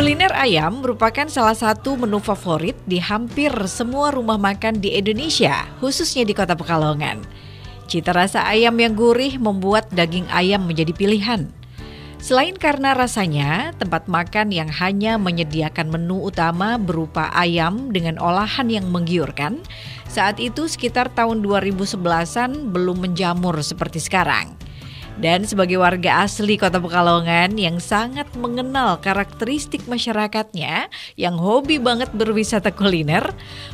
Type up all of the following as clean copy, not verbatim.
Kuliner ayam merupakan salah satu menu favorit di hampir semua rumah makan di Indonesia, khususnya di Kota Pekalongan. Cita rasa ayam yang gurih membuat daging ayam menjadi pilihan. Selain karena rasanya, tempat makan yang hanya menyediakan menu utama berupa ayam dengan olahan yang menggiurkan, saat itu sekitar tahun 2011-an belum menjamur seperti sekarang. Dan sebagai warga asli Kota Pekalongan yang sangat mengenal karakteristik masyarakatnya yang hobi banget berwisata kuliner,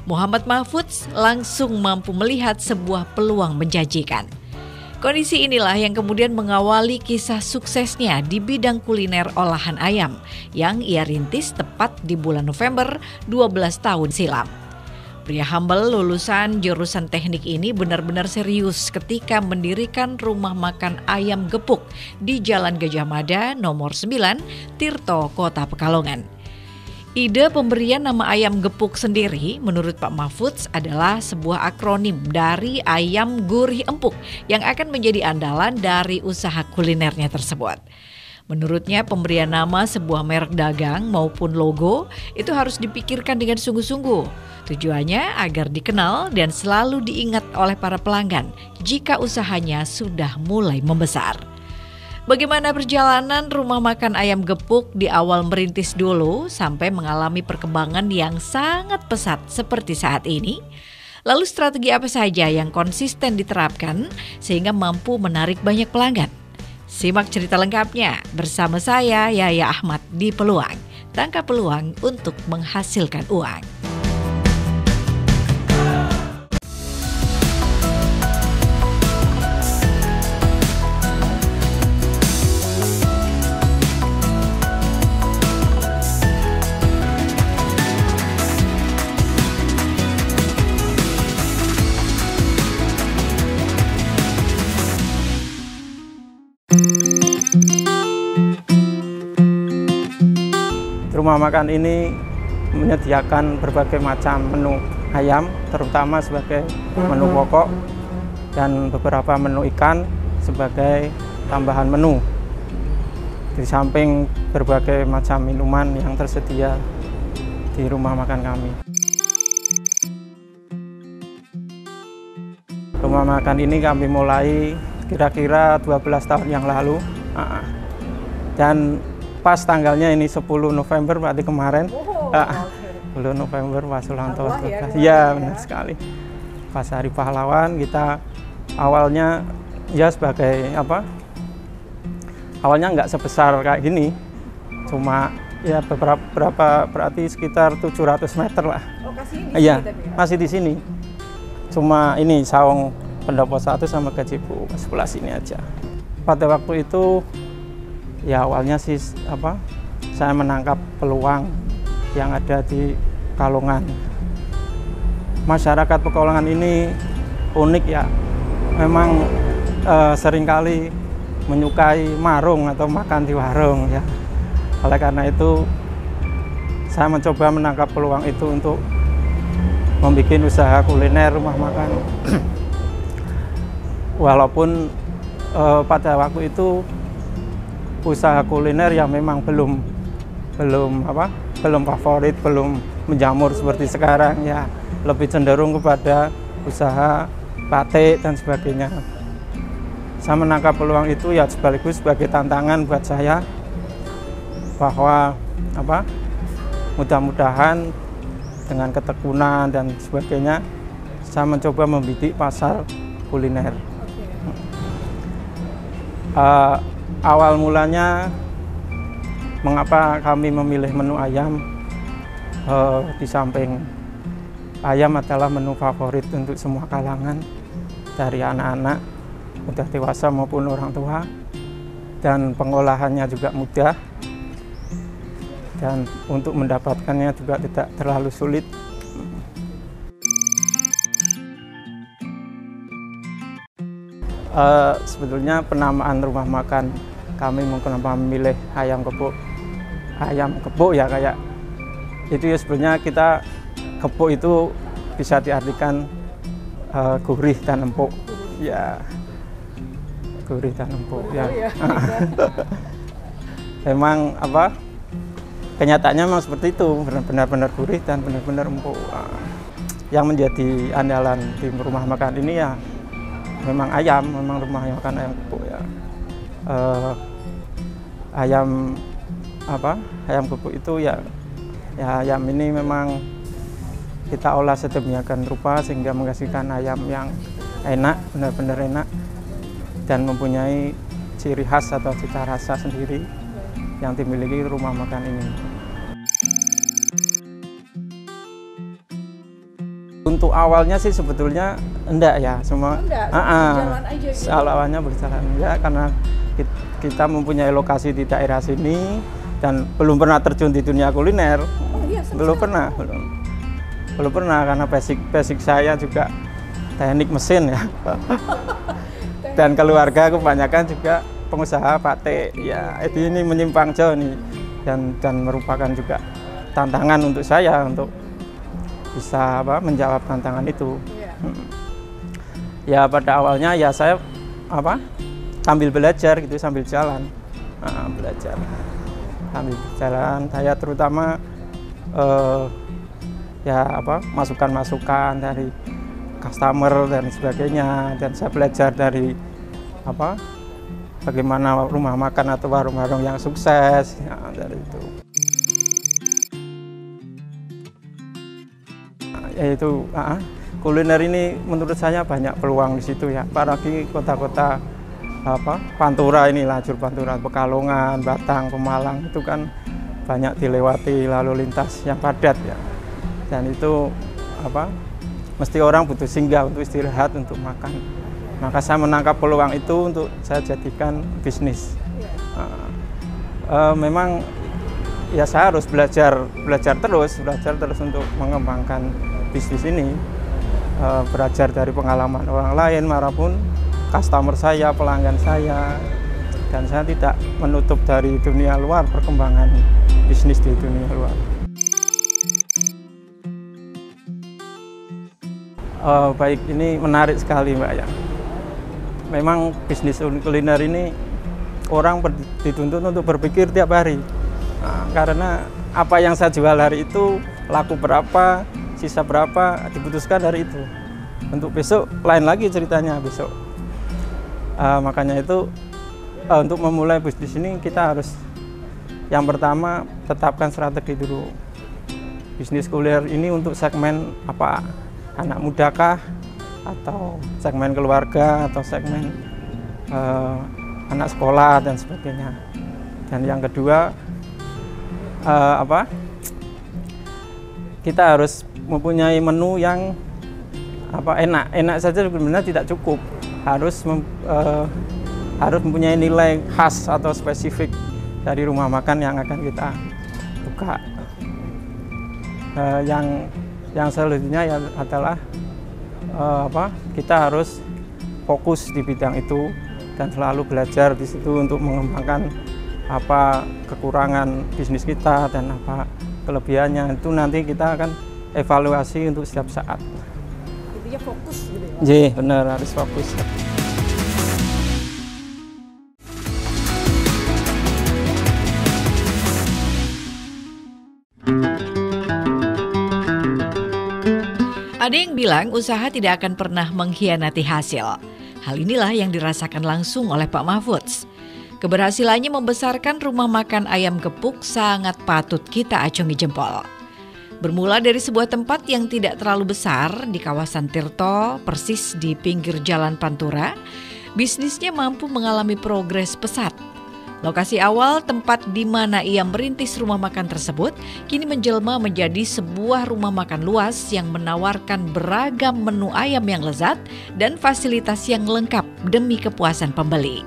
Muhammad Mahfudz langsung mampu melihat sebuah peluang menjanjikan. Kondisi inilah yang kemudian mengawali kisah suksesnya di bidang kuliner olahan ayam yang ia rintis tepat di bulan November 12 tahun silam. Pria humble lulusan jurusan teknik ini benar-benar serius ketika mendirikan rumah makan ayam gepuk di Jalan Gajah Mada nomor 9, Tirto, Kota Pekalongan. Ide pemberian nama ayam gepuk sendiri menurut Pak Mahfudz adalah sebuah akronim dari ayam gurih empuk yang akan menjadi andalan dari usaha kulinernya tersebut. Menurutnya pemberian nama sebuah merek dagang maupun logo itu harus dipikirkan dengan sungguh-sungguh. Tujuannya agar dikenal dan selalu diingat oleh para pelanggan jika usahanya sudah mulai membesar. Bagaimana perjalanan rumah makan ayam gepuk di awal merintis dulu sampai mengalami perkembangan yang sangat pesat seperti saat ini? Lalu strategi apa saja yang konsisten diterapkan sehingga mampu menarik banyak pelanggan? Simak cerita lengkapnya bersama saya Yaya Ahmad di Peluang. Tangkap peluang untuk menghasilkan uang. Rumah makan ini menyediakan berbagai macam menu ayam, terutama sebagai menu pokok, dan beberapa menu ikan sebagai tambahan menu. Di samping berbagai macam minuman yang tersedia di rumah makan kami. Rumah makan ini kami mulai kira-kira 12 tahun yang lalu. Dan pas tanggalnya ini 10 November berarti kemarin. 10 November pas ulang tahun. Iya, benar sekali. Pas Hari Pahlawan kita awalnya ya sebagai apa? Awalnya nggak sebesar kayak gini. Cuma ya berapa berarti sekitar 700 meter lah. Iya, masih di sini. Cuma ini saung pendopo 1 sama gazebo sebelah sini aja. Pada waktu itu ya awalnya sih saya menangkap peluang yang ada di Pekalongan. Masyarakat Pekalongan ini unik ya, memang seringkali menyukai marung atau makan di warung ya. Oleh karena itu saya mencoba menangkap peluang itu untuk membuat usaha kuliner rumah makan. Walaupun pada waktu itu usaha kuliner yang memang belum favorit, belum menjamur seperti sekarang ya, lebih cenderung kepada usaha batik dan sebagainya. Saya menangkap peluang itu ya sekaligus sebagai tantangan buat saya bahwa mudah-mudahan dengan ketekunan dan sebagainya saya mencoba membidik pasar kuliner. Awal mulanya mengapa kami memilih menu ayam, di samping ayam adalah menu favorit untuk semua kalangan, dari anak-anak, udah dewasa maupun orang tua, dan pengolahannya juga mudah, dan untuk mendapatkannya juga tidak terlalu sulit. Sebetulnya penamaan rumah makan kami kenapa memilih ayam gepuk ya, kayak itu ya sebenarnya kita gepuk itu bisa diartikan gurih dan empuk ya, gurih dan empuk ya. Memang kenyataannya memang seperti itu, benar-benar gurih dan benar-benar empuk. Yang menjadi andalan di rumah makan ini ya memang ayam, memang rumah makan ayam gepuk ya. Ayam gepuk itu ya ayam ini memang kita olah sedemikian rupa sehingga menghasilkan ayam yang enak, benar-benar enak dan mempunyai ciri khas atau cita rasa sendiri yang dimiliki rumah makan ini. Untuk awalnya sih sebetulnya enggak ya, semua berjalan aja gitu. Awalnya berjalan ya, karena kita mempunyai lokasi di daerah sini dan belum pernah terjun di dunia kuliner. Belum pernah karena basic saya juga teknik mesin ya. Dan keluarga kebanyakan juga pengusaha batik ya. Ini menyimpang jauh nih dan merupakan juga tantangan untuk saya untuk bisa menjawab tantangan itu. Ya pada awalnya ya saya sambil belajar gitu, sambil jalan belajar sambil berjalan. Saya terutama masukan-masukan dari customer dan sebagainya, dan saya belajar dari bagaimana rumah makan atau warung-warung yang sukses ya, dari itu. Yaitu kuliner ini menurut saya banyak peluang di situ ya, apalagi kota-kota Pantura ini, lajur Pantura, Pekalongan, Batang, Pemalang itu kan banyak dilewati lalu lintas yang padat ya, dan itu mesti orang butuh singgah untuk istirahat, untuk makan. Maka saya menangkap peluang itu untuk saya jadikan bisnis. Memang ya saya harus belajar terus untuk mengembangkan bisnis ini, belajar dari pengalaman orang lain maupun customer saya, pelanggan saya, dan saya tidak menutup dari dunia luar, perkembangan bisnis di dunia luar. Baik, ini menarik sekali Mbak ya. Memang bisnis kuliner ini orang dituntut untuk berpikir tiap hari. Karena apa yang saya jual hari itu laku berapa, sisa berapa diputuskan dari itu. Untuk besok lain lagi ceritanya besok. Makanya itu untuk memulai bisnis ini kita harus yang pertama tetapkan strategi dulu. Bisnis kuliner ini untuk segmen apa? Anak muda kah? Atau segmen keluarga? Atau segmen anak sekolah dan sebagainya. Dan yang kedua kita harus mempunyai menu yang enak saja sebenarnya tidak cukup, harus mempunyai nilai khas atau spesifik dari rumah makan yang akan kita buka. Yang selanjutnya ya adalah kita harus fokus di bidang itu dan selalu belajar di situ untuk mengembangkan apa kekurangan bisnis kita dan apa kelebihannya. Itu nanti kita akan evaluasi untuk setiap saat. Intinya fokus gitu ya? Iya, benar, harus fokus. Ada yang bilang usaha tidak akan pernah mengkhianati hasil. Hal inilah yang dirasakan langsung oleh Pak Mahfudz. Keberhasilannya membesarkan rumah makan ayam gepuk sangat patut kita acungi jempol. Bermula dari sebuah tempat yang tidak terlalu besar di kawasan Tirto, persis di pinggir Jalan Pantura, bisnisnya mampu mengalami progres pesat. Lokasi awal tempat di mana ia merintis rumah makan tersebut kini menjelma menjadi sebuah rumah makan luas yang menawarkan beragam menu ayam yang lezat dan fasilitas yang lengkap demi kepuasan pembeli.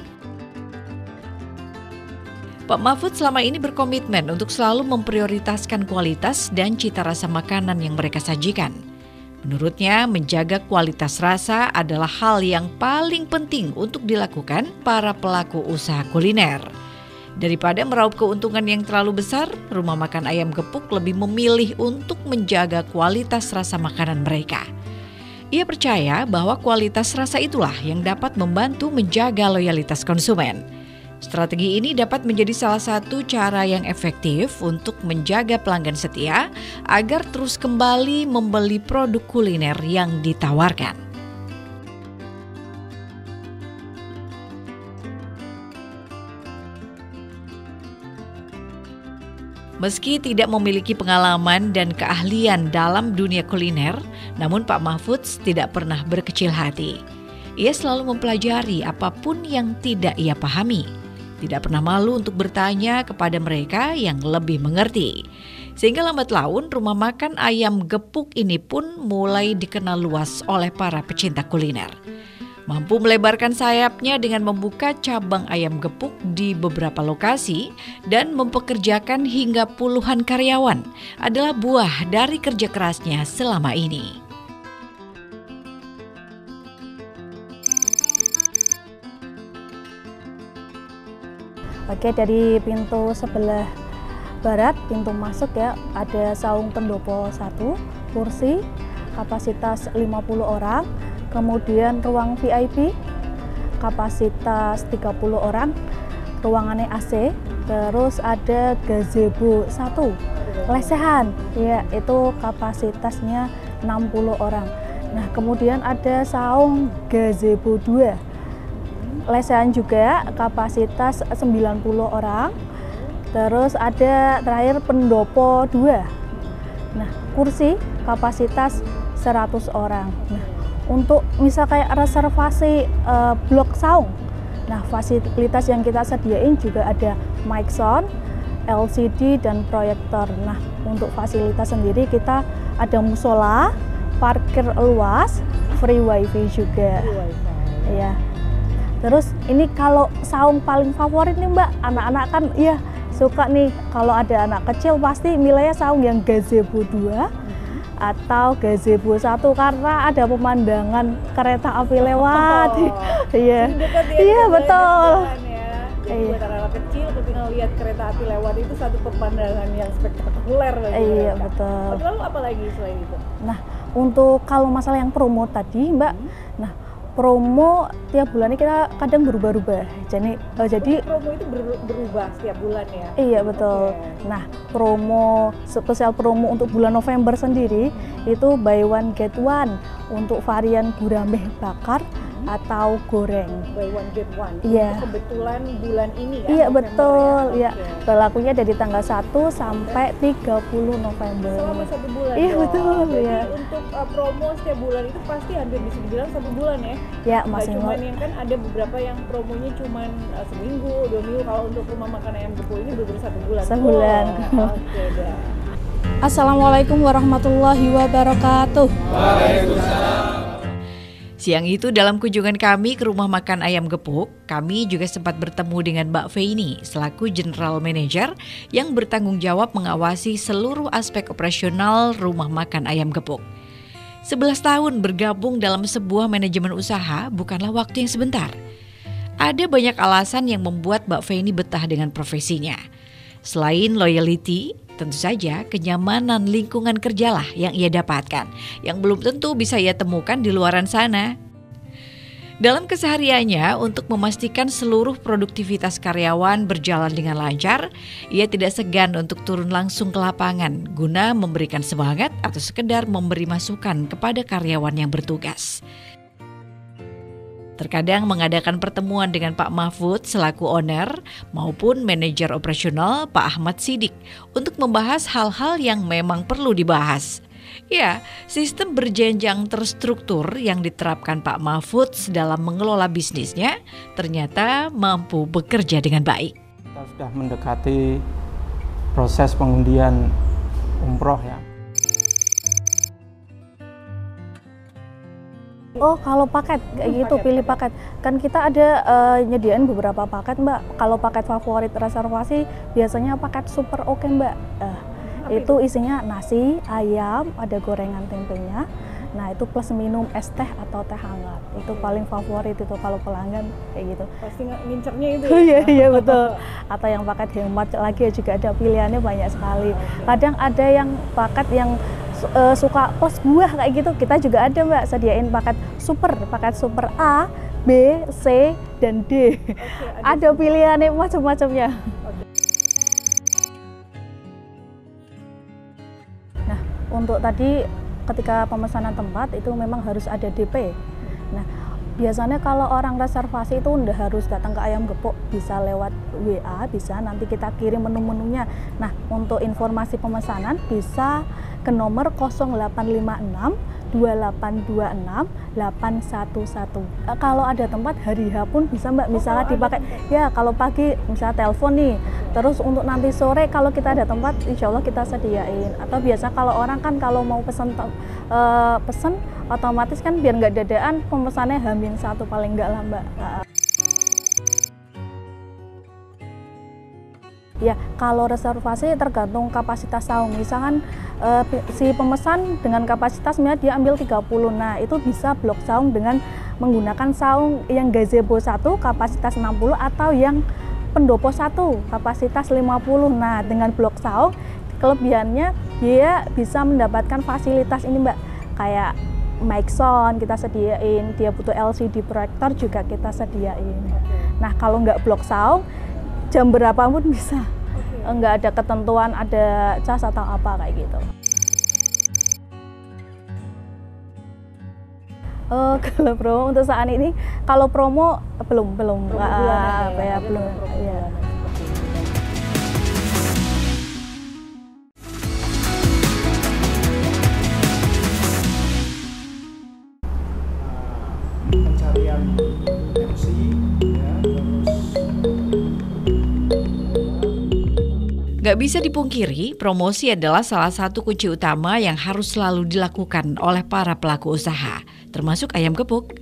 Pak Mahfudz selama ini berkomitmen untuk selalu memprioritaskan kualitas dan cita rasa makanan yang mereka sajikan. Menurutnya, menjaga kualitas rasa adalah hal yang paling penting untuk dilakukan para pelaku usaha kuliner. Daripada meraup keuntungan yang terlalu besar, rumah makan ayam gepuk lebih memilih untuk menjaga kualitas rasa makanan mereka. Ia percaya bahwa kualitas rasa itulah yang dapat membantu menjaga loyalitas konsumen. Strategi ini dapat menjadi salah satu cara yang efektif untuk menjaga pelanggan setia agar terus kembali membeli produk kuliner yang ditawarkan. Meski tidak memiliki pengalaman dan keahlian dalam dunia kuliner, namun Pak Mahfud tidak pernah berkecil hati. Ia selalu mempelajari apapun yang tidak ia pahami. Tidak pernah malu untuk bertanya kepada mereka yang lebih mengerti. Sehingga lambat laun rumah makan ayam gepuk ini pun mulai dikenal luas oleh para pecinta kuliner. Mampu melebarkan sayapnya dengan membuka cabang ayam gepuk di beberapa lokasi dan mempekerjakan hingga puluhan karyawan adalah buah dari kerja kerasnya selama ini. Oke, dari pintu sebelah barat, pintu masuk ya, ada saung pendopo 1, kursi, kapasitas 50 orang, kemudian ruang VIP, kapasitas 30 orang, ruangannya AC, terus ada gazebo 1, lesehan, ya itu kapasitasnya 60 orang. Nah, kemudian ada saung gazebo 2, lesehan juga kapasitas 90 orang. Terus ada terakhir pendopo 2. Nah, kursi kapasitas 100 orang. Nah, untuk misal kayak reservasi blok saung. Nah, fasilitas yang kita sediain juga ada mic sound, LCD dan proyektor. Nah, untuk fasilitas sendiri kita ada musola, parkir luas, free wifi juga. Iya. Terus ini kalau saung paling favorit nih Mbak, anak-anak kan ya suka nih kalau ada anak kecil pasti milihnya saung yang gazebo 2 atau gazebo 1 karena ada pemandangan kereta api lewat. Iya. Iya betul. Jadi buat anak kecil ketika lihat kereta api lewat itu satu pemandangan yang spektakuler bagi mereka. Iya betul. Lalu apa lagi selain itu? Nah, untuk kalau masalah yang promo tadi Mbak, nah promo tiap bulannya kita kadang berubah-ubah. Jadi promo itu berubah setiap bulan ya? Iya betul. Okay. Nah, promo spesial promo untuk bulan November sendiri itu buy one get one untuk varian gurame bakar atau goreng. Buy one get one. Iya. Kebetulan bulan ini ya. Iya November, betul. ya. Okay. Berlakunya dari tanggal 1 sampai 30 November. Selama 1 bulan. Iya betul. Jadi ya. untuk promo setiap bulan itu pasti hampir bisa dibilang 1 bulan ya. Ya Nggak masing cuman yang kan ada beberapa yang promonya cuman seminggu, 2 minggu. Kalau untuk rumah makan ayam gepuk ini benar-benar 1 bulan. Sebulan. Oke dah. Assalamualaikum warahmatullahi wabarakatuh. Waalaikumsalam. Siang itu dalam kunjungan kami ke rumah makan ayam gepuk, kami juga sempat bertemu dengan Mbak Feini selaku General Manager yang bertanggung jawab mengawasi seluruh aspek operasional rumah makan ayam gepuk. 11 tahun bergabung dalam sebuah manajemen usaha bukanlah waktu yang sebentar. Ada banyak alasan yang membuat Mbak Feini betah dengan profesinya. Selain loyalty, tentu saja kenyamanan lingkungan kerjalah yang ia dapatkan, yang belum tentu bisa ia temukan di luaran sana. Dalam kesehariannya, untuk memastikan seluruh produktivitas karyawan berjalan dengan lancar, ia tidak segan untuk turun langsung ke lapangan guna memberikan semangat atau sekedar memberi masukan kepada karyawan yang bertugas. Terkadang mengadakan pertemuan dengan Pak Mahfud selaku owner maupun manajer operasional Pak Ahmad Sidik untuk membahas hal-hal yang memang perlu dibahas. Ya, sistem berjenjang terstruktur yang diterapkan Pak Mahfud dalam mengelola bisnisnya ternyata mampu bekerja dengan baik. Kita sudah mendekati proses pengundian umroh ya. Oh, kalau paket kayak gitu, pilih paket. Kan kita ada nyediain beberapa paket, Mbak. Kalau paket favorit reservasi biasanya paket super oke, Mbak. Itu isinya nasi, ayam, ada gorengan tempenya. Nah, itu plus minum es teh atau teh hangat. Itu paling favorit itu kalau pelanggan kayak gitu. Pasti ngincernya itu ya? Iya, betul. Atau yang paket hemat lagi juga ada pilihannya banyak sekali. Kadang ada yang paket yang suka pos buah kayak gitu, kita juga ada Mbak, sediain paket super A B, C, dan D. Ada pilihannya macam-macamnya. Nah, untuk tadi ketika pemesanan tempat itu memang harus ada DP. Nah, biasanya kalau orang reservasi itu udah harus datang ke Ayam Gepuk, bisa lewat WA, bisa nanti kita kirim menu-menunya. Nah, untuk informasi pemesanan bisa ke nomor 0856 2826 811. Kalau ada tempat hari H pun bisa Mbak, misalnya dipakai ya kalau pagi misalnya telepon nih, terus untuk nanti sore kalau kita ada tempat insya Allah kita sediain. Atau biasa kalau orang kan kalau mau pesen otomatis kan biar nggak dadaan pemesannya H-1 paling enggak lah Mbak. Ya, kalau reservasi tergantung kapasitas saung. Misalkan si pemesan dengan kapasitas dia ambil 30. Nah, itu bisa blok saung dengan menggunakan saung yang gazebo 1 kapasitas 60 atau yang pendopo 1 kapasitas 50. Nah, dengan blok saung kelebihannya dia bisa mendapatkan fasilitas ini Mbak, kayak mic sound kita sediain, dia butuh LCD proyektor juga kita sediain. Nah, kalau nggak blok saung jam berapapun bisa, nggak ada ketentuan ada cas atau apa kayak gitu. Kalau promo untuk saat ini, kalau promo belum ya. Pencarian MC ya, Gak bisa dipungkiri, promosi adalah salah satu kunci utama yang harus selalu dilakukan oleh para pelaku usaha, termasuk Ayam Gepuk.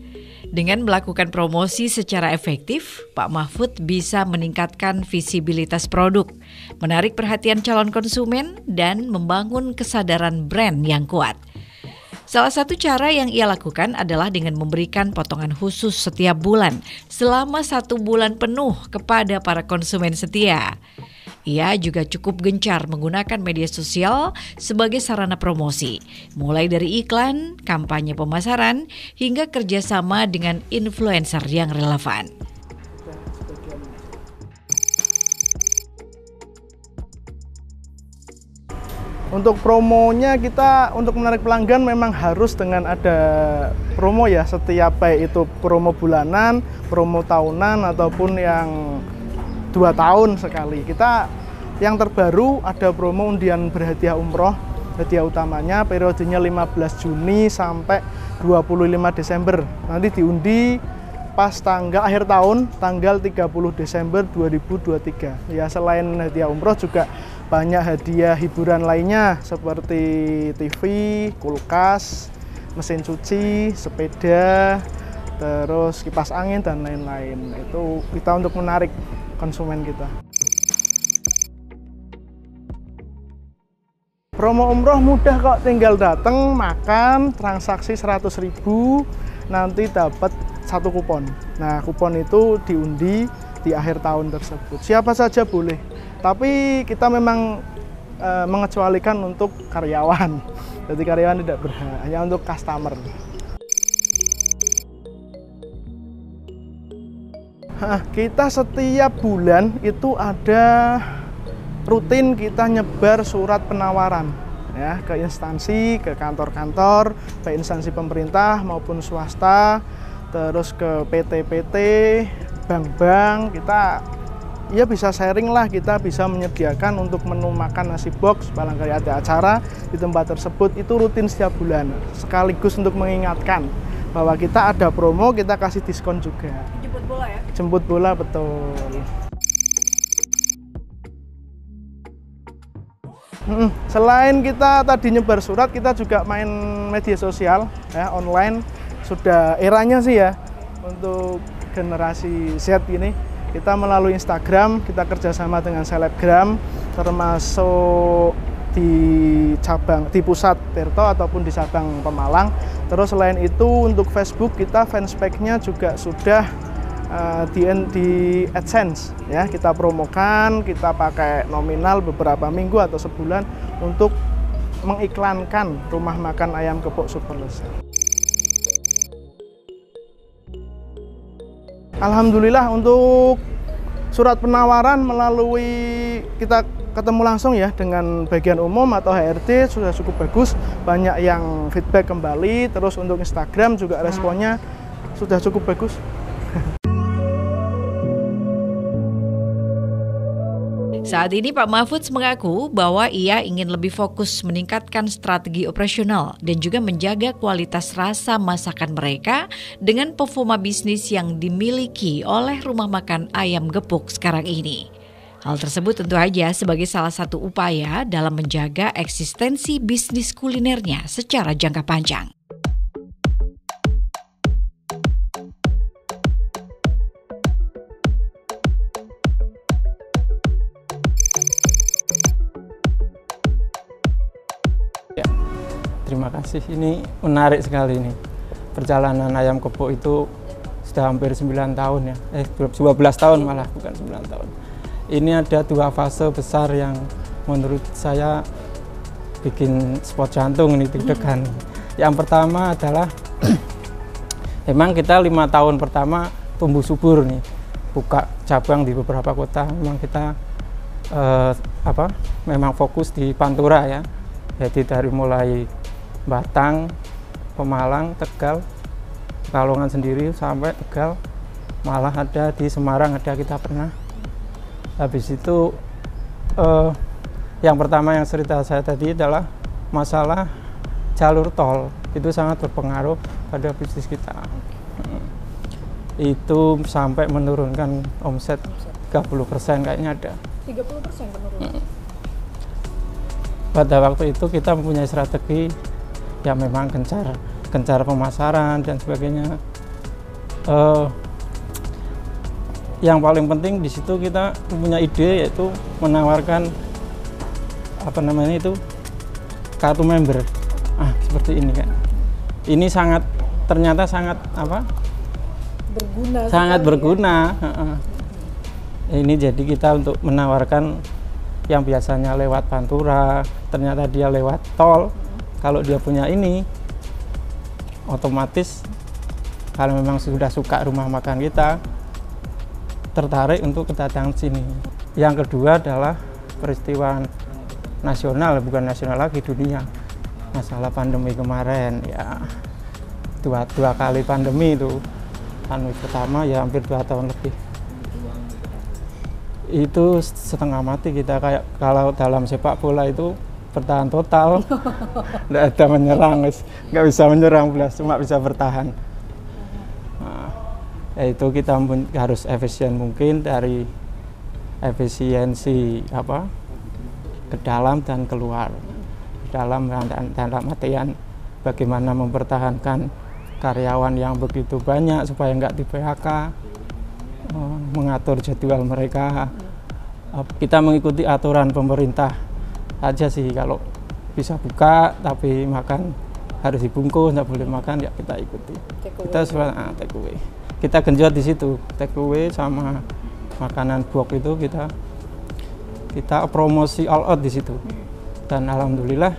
Dengan melakukan promosi secara efektif, Pak Mahfud bisa meningkatkan visibilitas produk, menarik perhatian calon konsumen, dan membangun kesadaran brand yang kuat. Salah satu cara yang ia lakukan adalah dengan memberikan potongan khusus setiap bulan selama 1 bulan penuh kepada para konsumen setia. Ia juga cukup gencar menggunakan media sosial sebagai sarana promosi, mulai dari iklan, kampanye pemasaran, hingga kerjasama dengan influencer yang relevan. Untuk promonya kita untuk menarik pelanggan memang harus dengan ada promo ya, setiap baik itu promo bulanan, promo tahunan ataupun yang 2 tahun sekali. Kita yang terbaru ada promo undian berhadiah umroh, hadiah utamanya periodenya 15 Juni sampai 25 Desember. Nanti diundi pas akhir tahun tanggal 30 Desember 2023. Ya, selain hadiah umroh juga banyak hadiah hiburan lainnya seperti TV, kulkas, mesin cuci, sepeda, terus kipas angin dan lain-lain. Itu kita untuk menarik konsumen kita. Promo umroh mudah kok, tinggal datang, makan, transaksi 100.000, nanti dapat 1 kupon. Nah, kupon itu diundi di akhir tahun tersebut. Siapa saja boleh, tapi kita memang mengecualikan untuk karyawan. Jadi karyawan tidak berhak, hanya untuk customer. Kita setiap bulan itu ada rutin kita nyebar surat penawaran ya ke instansi, ke kantor-kantor, baik instansi pemerintah maupun swasta, terus ke PT-PT, bank-bank. Kita ya bisa sharing lah, kita bisa menyediakan untuk menu makan nasi box, barangkali ada acara di tempat tersebut, itu rutin setiap bulan. Sekaligus untuk mengingatkan bahwa kita ada promo, kita kasih diskon juga. Jemput bola ya? Jemput bola, betul. Selain kita tadi nyebar surat, kita juga main media sosial ya, online. Sudah eranya sih ya untuk generasi Z ini. Kita melalui Instagram, kita kerjasama dengan selebgram, termasuk di cabang di pusat Tirto ataupun di cabang Pemalang. Terus selain itu untuk Facebook kita fanspage-nya juga sudah di AdSense ya, kita promokan, kita pakai nominal beberapa minggu atau sebulan untuk mengiklankan rumah makan Ayam Gepuk Super Lezat. Alhamdulillah untuk surat penawaran melalui kita ketemu langsung ya dengan bagian umum atau HRD sudah cukup bagus, banyak yang feedback kembali, terus untuk Instagram juga responnya sudah cukup bagus. Saat ini Pak Mahfudz mengaku bahwa ia ingin lebih fokus meningkatkan strategi operasional dan juga menjaga kualitas rasa masakan mereka dengan performa bisnis yang dimiliki oleh rumah makan ayam gepuk sekarang ini. Hal tersebut tentu saja sebagai salah satu upaya dalam menjaga eksistensi bisnis kulinernya secara jangka panjang. Ya, terima kasih. Ini menarik sekali nih. Perjalanan ayam gepuk itu sudah hampir 9 tahun ya. 12 tahun malah, bukan 9 tahun. Ini ada 2 fase besar yang menurut saya bikin spot jantung ini deg-degan. Yang pertama adalah memang kita 5 tahun pertama tumbuh subur nih, buka cabang di beberapa kota. Memang kita memang fokus di Pantura ya. Jadi dari mulai Batang, Pemalang, Tegal, Pekalongan sendiri sampai Tegal, malah ada di Semarang ada kita pernah. Habis itu yang pertama yang cerita saya tadi adalah masalah jalur tol, itu sangat berpengaruh pada bisnis kita. Itu sampai menurunkan omset 30% kayaknya ada. 30% menurun. Pada waktu itu kita mempunyai strategi yang memang gencar pemasaran dan sebagainya. Yang paling penting di situ kita punya ide yaitu menawarkan kartu member. Seperti ini kan. Ini ternyata sangat Berguna. Sangat berguna. Ya? Ini jadi kita untuk menawarkan yang biasanya lewat Pantura, ternyata dia lewat tol. Kalau dia punya ini, otomatis kalau memang sudah suka rumah makan kita, tertarik untuk kedatangan sini. Yang kedua adalah peristiwa nasional, bukan nasional lagi, dunia. Masalah pandemi kemarin ya, dua kali pandemi itu. Pandemi pertama ya hampir 2 tahun lebih. Itu setengah mati kita, kayak kalau dalam sepak bola itu bertahan total. Nggak ada menyerang, nggak bisa menyerang, cuma bisa bertahan. Yaitu kita harus efisien mungkin, dari efisiensi ke dalam dan keluar. Dalam artian bagaimana mempertahankan karyawan yang begitu banyak supaya nggak di PHK, mengatur jadwal mereka. Kita mengikuti aturan pemerintah aja sih, kalau bisa buka tapi makan harus dibungkus, nggak boleh makan ya kita ikuti. Kita take away. Kita genjot di situ, take away sama makanan box itu kita promosi all out di situ. Dan alhamdulillah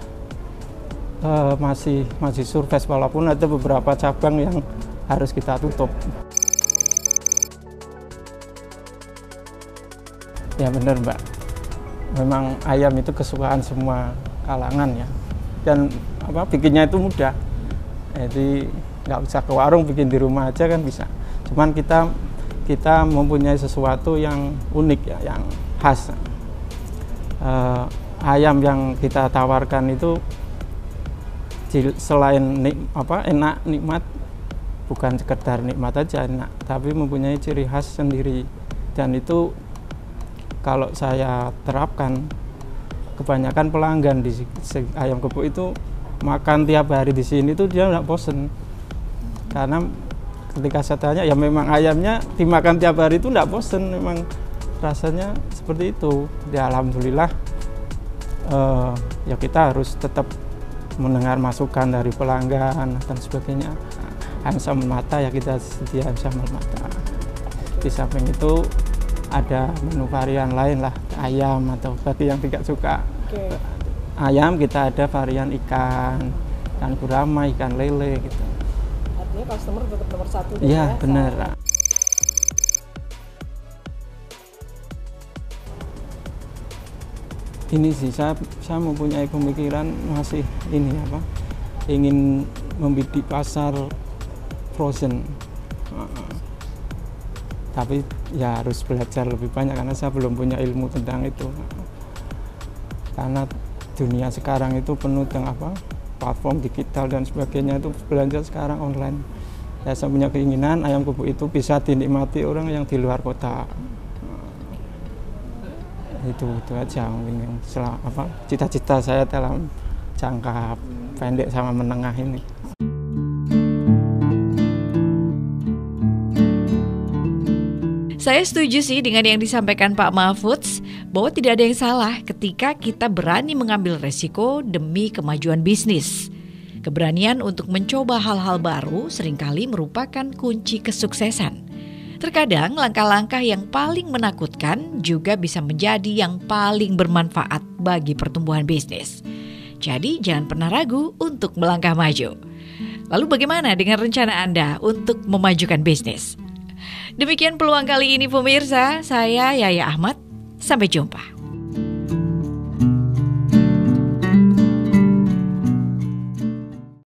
masih survive walaupun ada beberapa cabang yang harus kita tutup. Ya benar Mbak, memang ayam itu kesukaan semua kalangan ya, dan bikinnya itu mudah. Jadi nggak usah ke warung, bikin di rumah aja kan bisa. Cuman kita mempunyai sesuatu yang unik ya, yang khas. Ayam yang kita tawarkan itu selain enak, nikmat, bukan sekedar nikmat aja enak, tapi mempunyai ciri khas sendiri. Dan itu kalau saya terapkan, kebanyakan pelanggan di ayam gepuk itu makan tiap hari di sini tuh dia nggak bosen. Karena ketika saya tanya, ya memang ayamnya dimakan tiap hari itu nggak bosen, memang rasanya seperti itu. Ya alhamdulillah, ya kita harus tetap mendengar masukan dari pelanggan dan sebagainya. Sambal mata ya kita sedia sambal mata. Di samping itu ada menu varian lain lah, ayam atau bagi yang tidak suka ayam, kita ada varian ikan gurame, ikan lele gitu. Artinya customer tetap nomor 1. Iya benar. gini sih, saya mempunyai pemikiran masih ingin membidik pasar frozen. Tapi ya harus belajar lebih banyak karena saya belum punya ilmu tentang itu. Karena dunia sekarang itu penuh dengan platform digital dan sebagainya, itu belanja sekarang online. Ya, saya punya keinginan ayam kubu itu bisa dinikmati orang yang di luar kota. Itu aja yang cita-cita saya dalam jangka pendek sama menengah ini. Saya setuju sih dengan yang disampaikan Pak Mahfudz bahwa tidak ada yang salah ketika kita berani mengambil resiko demi kemajuan bisnis. Keberanian untuk mencoba hal-hal baru seringkali merupakan kunci kesuksesan. Terkadang langkah-langkah yang paling menakutkan juga bisa menjadi yang paling bermanfaat bagi pertumbuhan bisnis. Jadi jangan pernah ragu untuk melangkah maju. Lalu bagaimana dengan rencana Anda untuk memajukan bisnis? Demikian peluang kali ini pemirsa, saya Yaya Ahmad, sampai jumpa.